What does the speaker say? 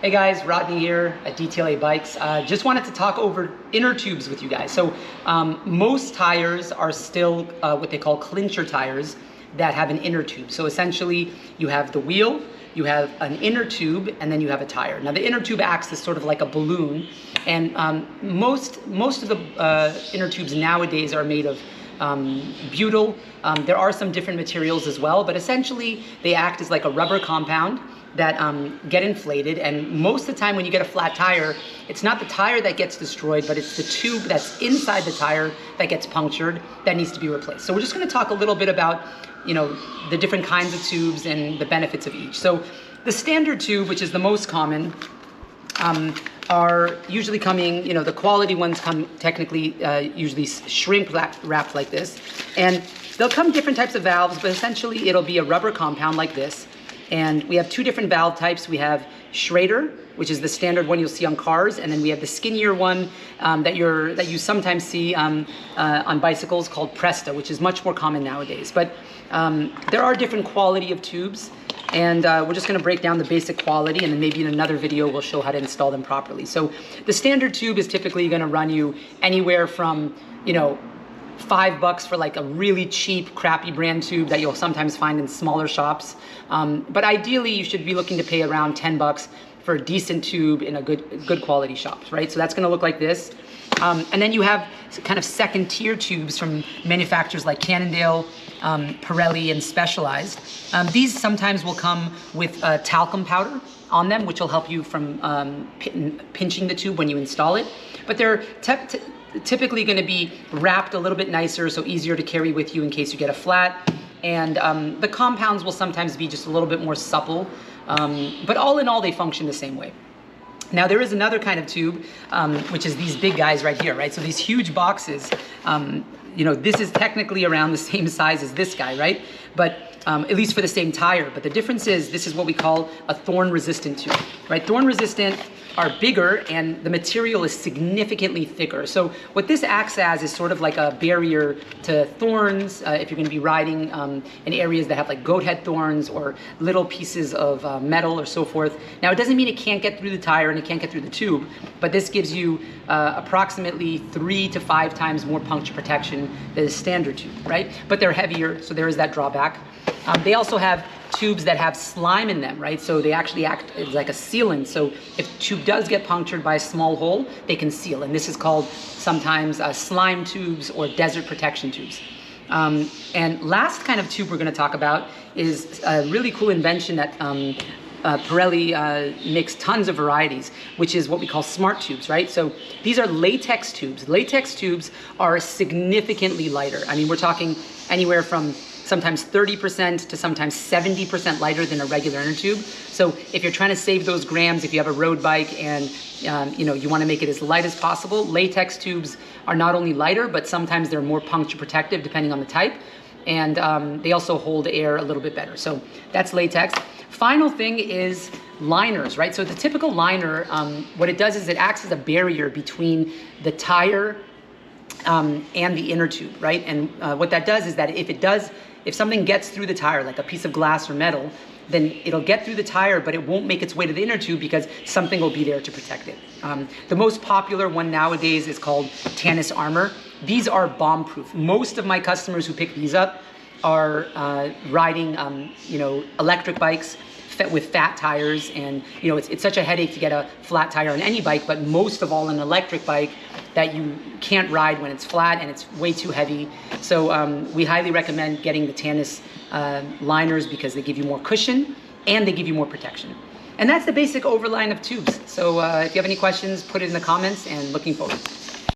Hey guys, Rodney here at DTLA Bikes. Just wanted to talk over inner tubes with you guys. So most tires are still what they call clincher tires that have an inner tube. So essentially you have the wheel, you have an inner tube, and then you have a tire. Now the inner tube acts as sort of like a balloon, and most of the inner tubes nowadays are made of butyl. There are some different materials as well, but essentially they act as like a rubber compound that get inflated, and most of the time when you get a flat tire, it's not the tire that gets destroyed, but it's the tube that's inside the tire that gets punctured that needs to be replaced. So we're just going to talk a little bit about, the different kinds of tubes and the benefits of each. So the standard tube, which is the most common, are usually coming, the quality ones come technically usually shrink wrapped like this, and they'll come different types of valves, but essentially it'll be a rubber compound like this. And we have two different valve types. We have Schrader, which is the standard one you'll see on cars, and then we have the skinnier one that you sometimes see on bicycles called Presta, which is much more common nowadays. But there are different quality of tubes, and we're just going to break down the basic quality, and then maybe in another video we'll show how to install them properly. So the standard tube is typically going to run you anywhere from $5 for like a really cheap, crappy brand tube that you'll sometimes find in smaller shops. But ideally, you should be looking to pay around $10 for a decent tube in a good quality shop, right? So that's going to look like this. And then you have kind of second tier tubes from manufacturers like Cannondale, Pirelli, and Specialized. These sometimes will come with talcum powder on them, which will help you from pinching the tube when you install it. But they're typically going to be wrapped a little bit nicer, so easier to carry with you in case you get a flat. And the compounds will sometimes be just a little bit more supple, but all in all, they function the same way. Now there is another kind of tube, which is these big guys right here, right? So these huge boxes, this is technically around the same size as this guy, right? But at least for the same tire. But the difference is this is what we call a thorn-resistant tube, right? Thorn-resistant are bigger, and the material is significantly thicker. So what this acts as is sort of like a barrier to thorns if you're going to be riding in areas that have like goat head thorns or little pieces of metal or so forth. Now it doesn't mean it can't get through the tire and it can't get through the tube, but this gives you approximately 3 to 5 times more puncture protection than a standard tube, right? But they're heavier, so there is that drawback. They also have tubes that have slime in them, right? So they actually act as like a sealant. So if the tube does get punctured by a small hole, they can seal. And this is called sometimes slime tubes or desert protection tubes. And last kind of tube we're going to talk about is a really cool invention that Pirelli makes tons of varieties, which is what we call smart tubes, right? So these are latex tubes. Latex tubes are significantly lighter. I mean, we're talking anywhere from sometimes 30% to sometimes 70% lighter than a regular inner tube. So if you're trying to save those grams, if you have a road bike and you want to make it as light as possible, latex tubes are not only lighter, but sometimes they're more puncture protective depending on the type. And they also hold air a little bit better. So that's latex. Final thing is liners, right? So the typical liner, what it does is it acts as a barrier between the tire and the inner tube, right? And what that does is that if something gets through the tire, like a piece of glass or metal, then it'll get through the tire, but it won't make its way to the inner tube because something will be there to protect it. The most popular one nowadays is called Tannis Armor. These are bomb-proof. Most of my customers who pick these up are riding, electric bikes with fat tires, and it's such a headache to get a flat tire on any bike, but most of all an electric bike that you can't ride when it's flat and it's way too heavy. So we highly recommend getting the Tannis liners because they give you more cushion and they give you more protection. And that's the basic overline of tubes. So if you have any questions, put it in the comments, and looking forward.